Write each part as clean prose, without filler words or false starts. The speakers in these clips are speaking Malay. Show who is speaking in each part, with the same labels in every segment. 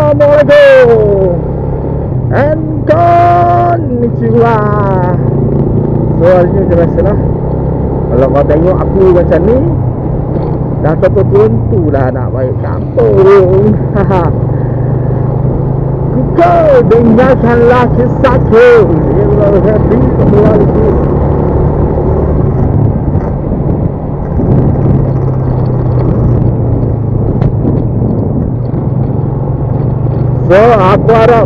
Speaker 1: Assalamualaikum and konnichiwa. So hari ni macam biasalah, kalau kau tengok aku macam ni, dah tentu lah nak balik kampung. Kau dengarkanlah kisahku yang baru happy kembali sini. So aku harap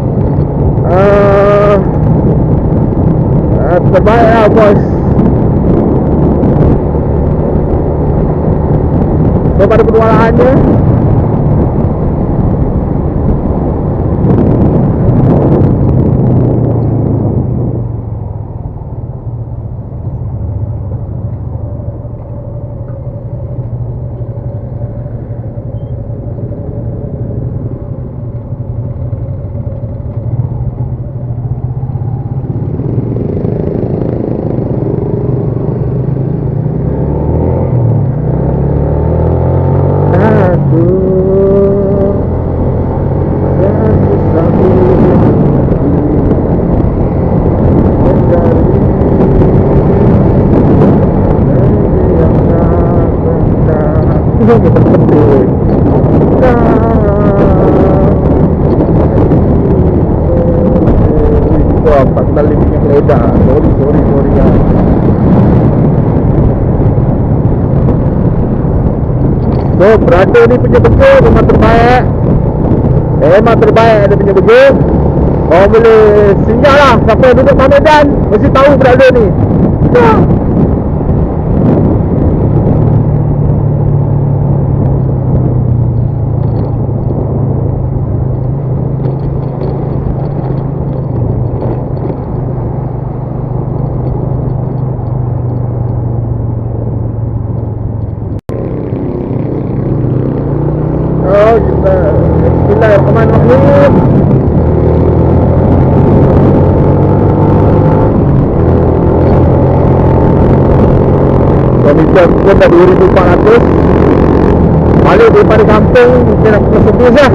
Speaker 1: terbaik lah bos. So pada perwalaannya, tak kenal lebih yang ledah. Sorry ya. So brother ni punya burger memang terbaik. Memang terbaik dia punya burger. Kau boleh singgah lah. Siapa yang duduk Medan mesti tahu brother ni. Bismillahirrahmanirrahim. Kilometer pun dah 2,400. Balik daripada kampung mungkin nak kena sebus lah.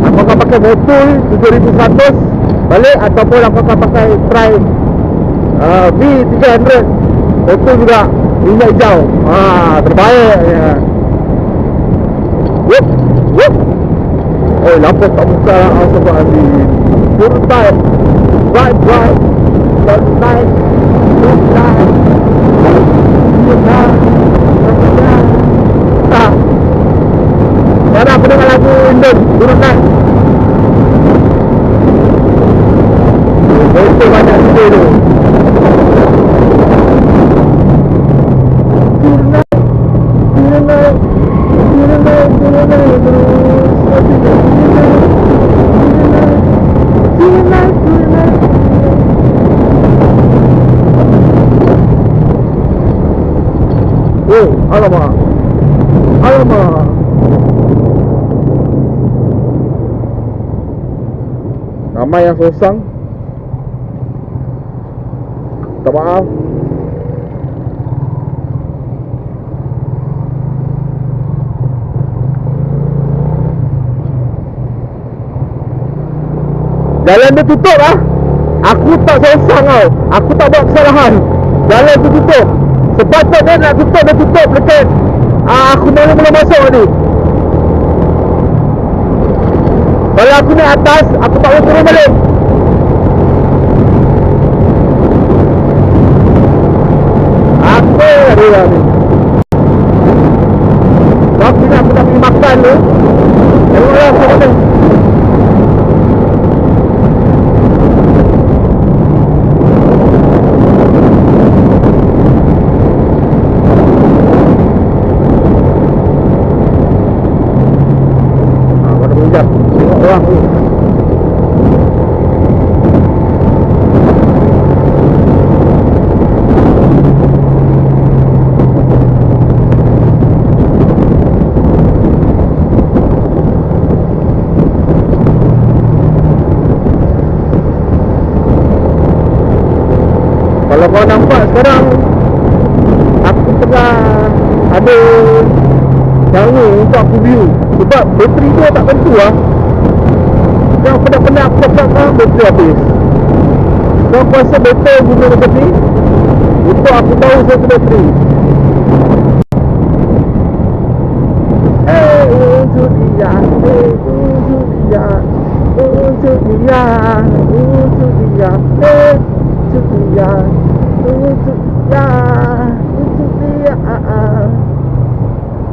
Speaker 1: Aku akan pakai motor 7,100 balik, ataupun aku akan pakai try V300 motor juga, minyak hijau. Terbaik ya. Wup. Lampu tak buka lah sebab ni turun time. Right turn time. Mana aku dengar lagu Indon turun time. Itu banyak sedih tu. Alamak. Ramai yang sosang. Tak maaf. Jalan dia tutup lah. Aku tak sosang tau. Aku tak buat kesalahan. Jalan tu tutup. Sepatutnya nak tutup, dia tutup dekat aku mula masuk tadi. Kalau aku naik atas, aku tak boleh turun balik. Apa dia ni? Tapi nak aku nak pergi makan tu. Tengoklah apa kata. Kalau kau nampak sekarang aku tengah ada cara untuk aku view. Sebab bateri tu tak tentu lah. Yang penat-penat aku cakap kan, bateri habis. Kau kuasa betul guna macam ni, untuk aku tahu satu bateri. Untuk dia, untuk dia, untuk dia, untuk dia, untuk dia, untuk dia, untuk dia.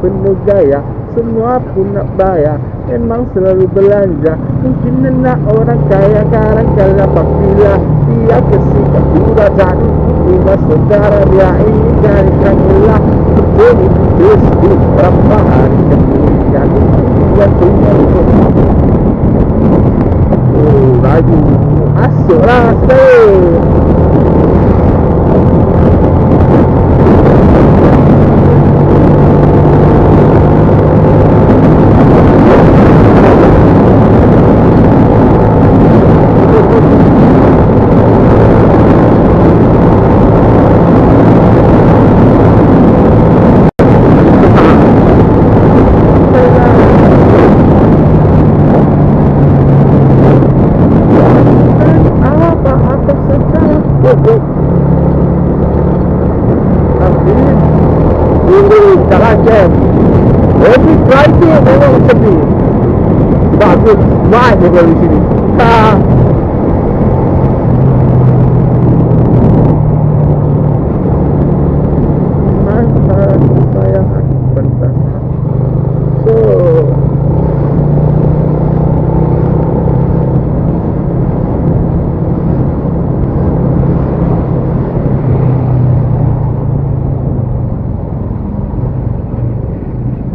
Speaker 1: Penuh gaya, semua pun nak bayar. Memang selalu belanja. Mungkin nak orang kaya, kadang-kadang apabila dia kesikap durajan. Lima saudara dia inginkan kamulah bertemu di Facebook berapa hari kemudian dia tinggal. Lagu masuklah sedih. Jalan jam. Every Friday memang macam ni. Sebab aku smart je kalau di sini. Mantan sayang aku pentas. So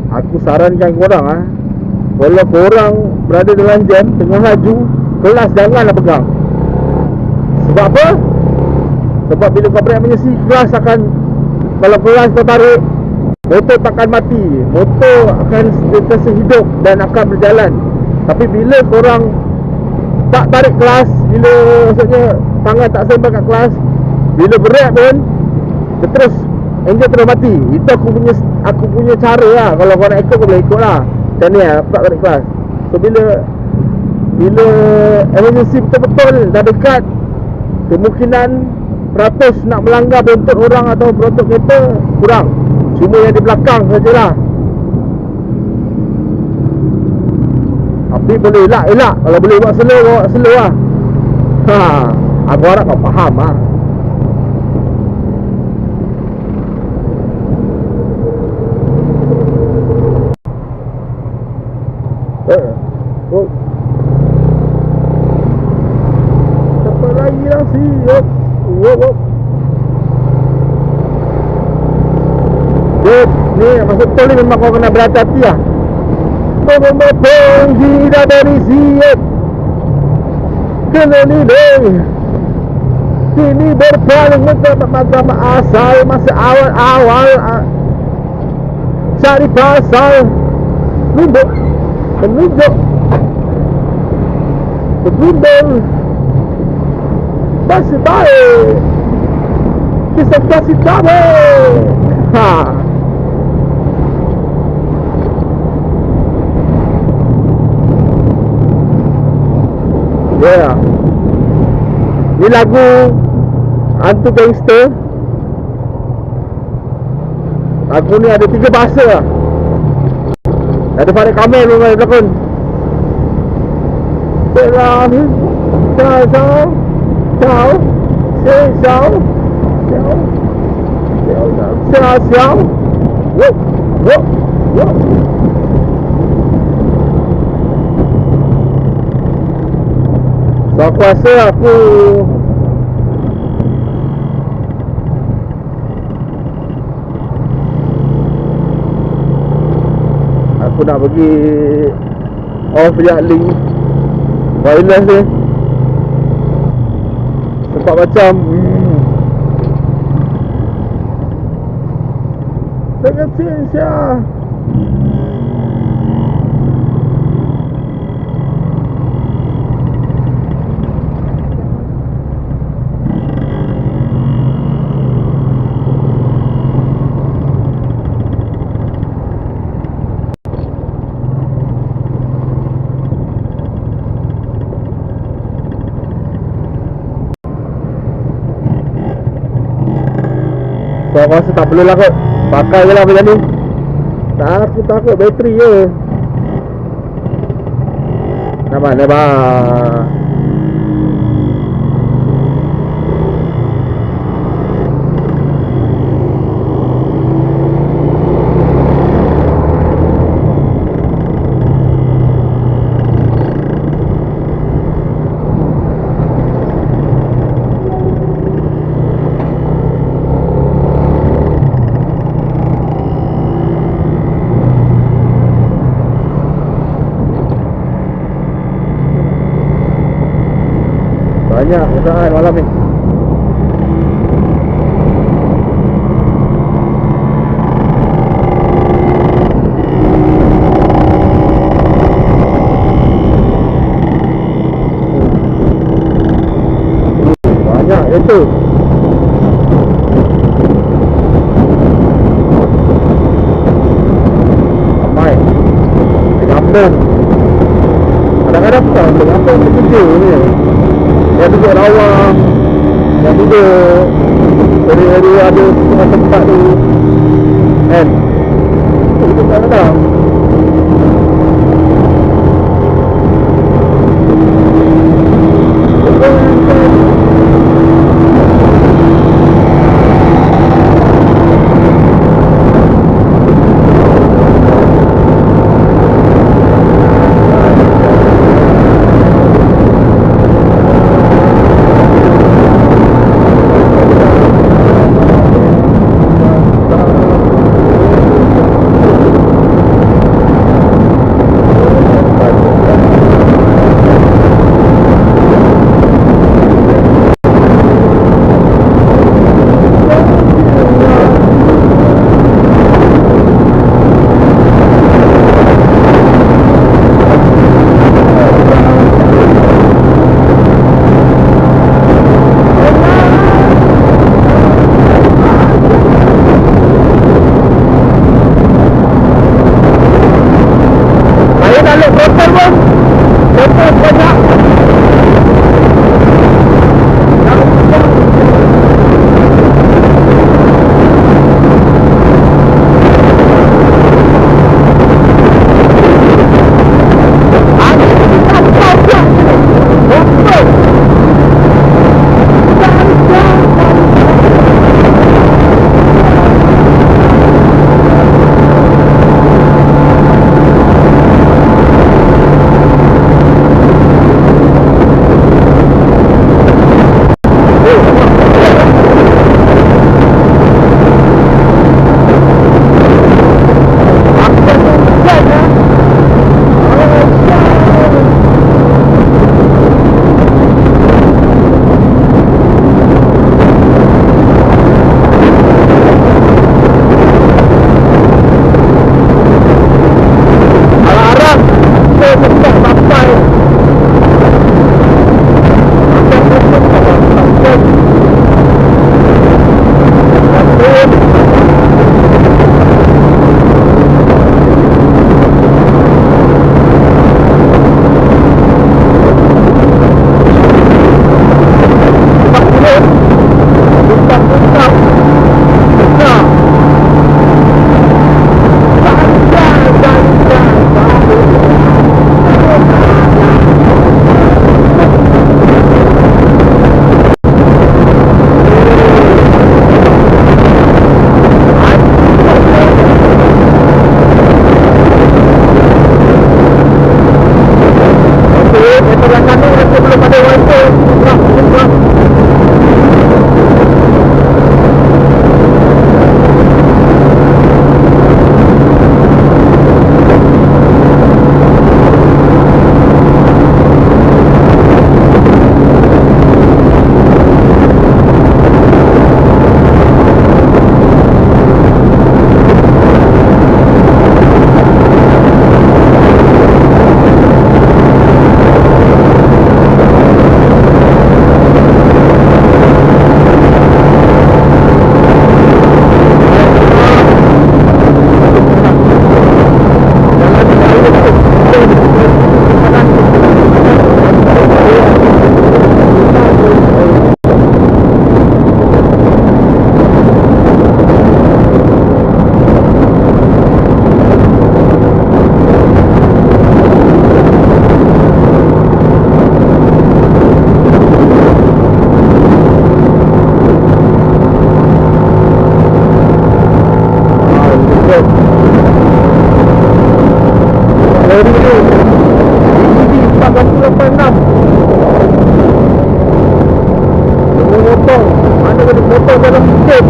Speaker 1: aku sarankan korang kalau korang berada dalam jam tengah laju, kelas janganlah pegang. Sebab apa? Sebab bila kau break menyesi, kelas akan, kalau kelas kau tarik, motor takkan mati, motor akan sentiasa hidup dan akan berjalan. Tapi bila korang tak tarik kelas, bila maksudnya tangan tak sembang kat kelas, bila break pun dia terus, enjin terus mati. Itu aku punya cara lah. Kalau kau nak ikut, kau boleh ikut lah. Macam ni lah, tak tarik kelas. So bila emergency betul-betul dah dekat, kemungkinan peratus nak melanggar bontot orang atau bontot kereta kurang. Cuma yang di belakang sajalah. Tapi boleh elak. Kalau boleh buat slow, bawa slow lah. Aku harap kau faham lah. Cepat lagi lah siap. Ni masuk tol ni memang kau kena berhati-hati lah. Memang dah dari siap. Kena nilai. Sini berpaling macam asal. Masa awal-awal cari pasal. Menunjuk bergundul masih baik, kisah kasih kamu. Yeah. Ni lagu Hantu Gangster. Lagu ni ada 3 bahasa lah. Ada Farid Kamil pun ada belakang. Selalu Ciao Ciao Ciao Ciao Ciao So aku rasa aku nak pergi off je link wireless ni. Sebab macam terkecil Syah. aku rasa tak perlulah kot. Pakai je lah macam ni. Aku takut bateri je. Nampak bang. Banyak usahaan malam ni. Banyak itu. Ramai. Kampung. Kadang-kadang bukan kampung kerja ni. Yang duduk rawa, yang duduk area-area ada tempat tu kan, itu kadang-kadang Road. Lori ni ini 4186. Nombor motor, mana ada motor dalam sikit.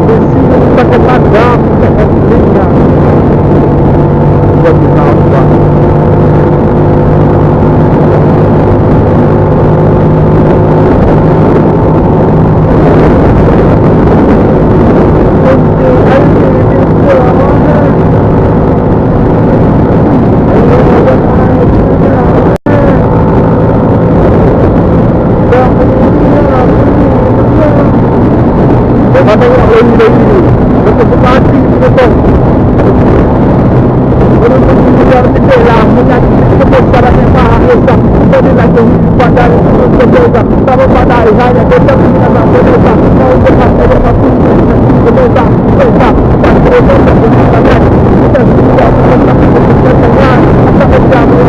Speaker 1: Mesin pakai padam, pakai mesinnya. Buat kita apa? Mana nak lari betul berhati betul. Orang tu biar sedih lah menyakiti sebab syarat yang mahal esok. Jadi lagi pada betul tak. Sama pada saya kita tidak nak betul tak. Mau berhak saya mampu betul tak. Betul tak. Dan betul tak bukan kita sudah betul tak dengan tak berjalan.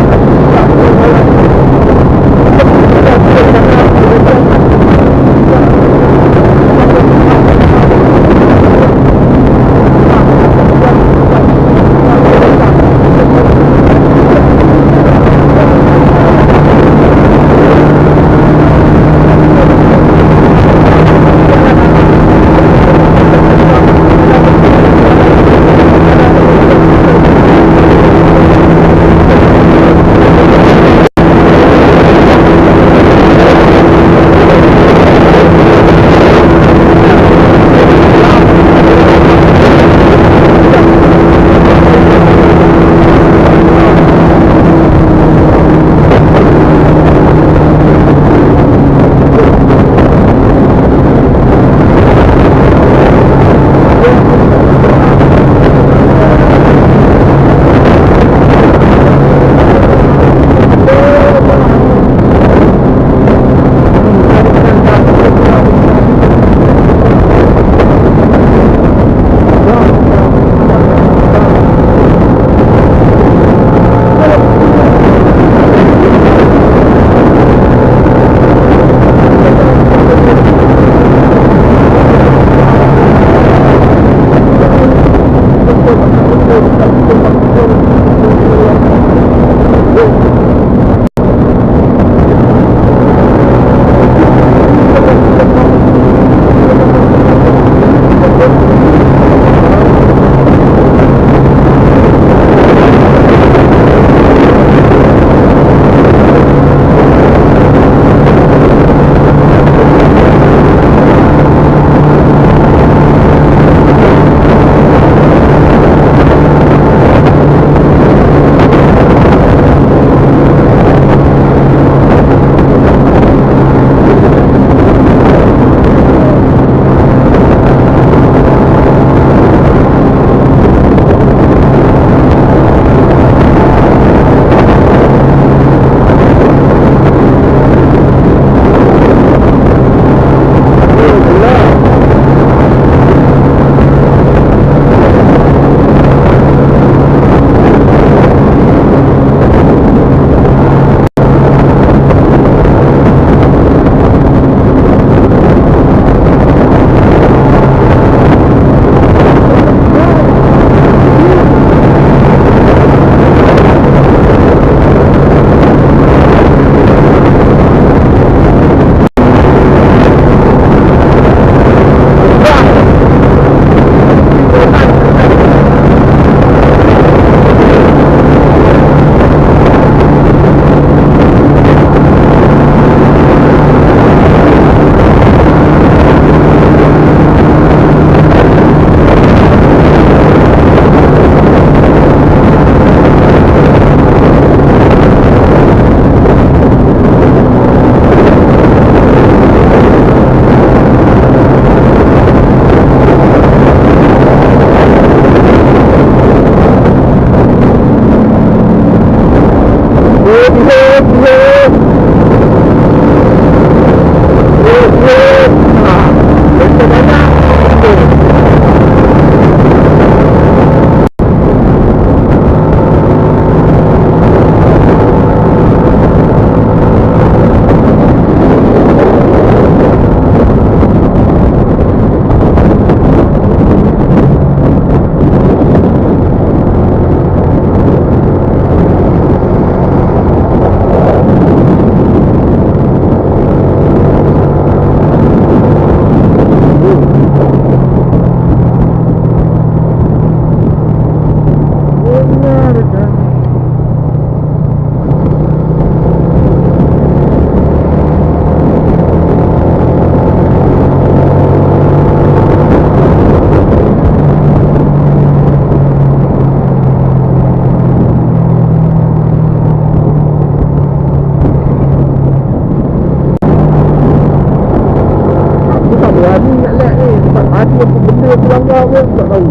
Speaker 1: berani nak let ni. Sebab ada apa benda pelanggar pun tak tahu.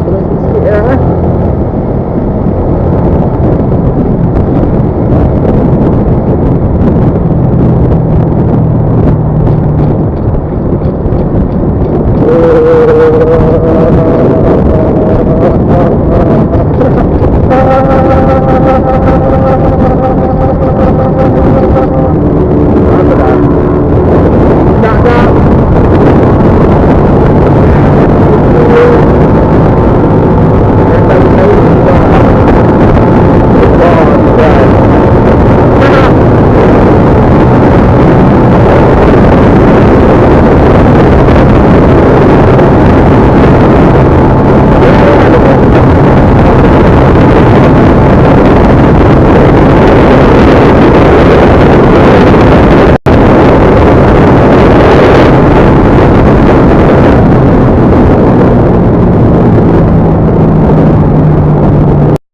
Speaker 1: Berhenti sikit lah. Oh,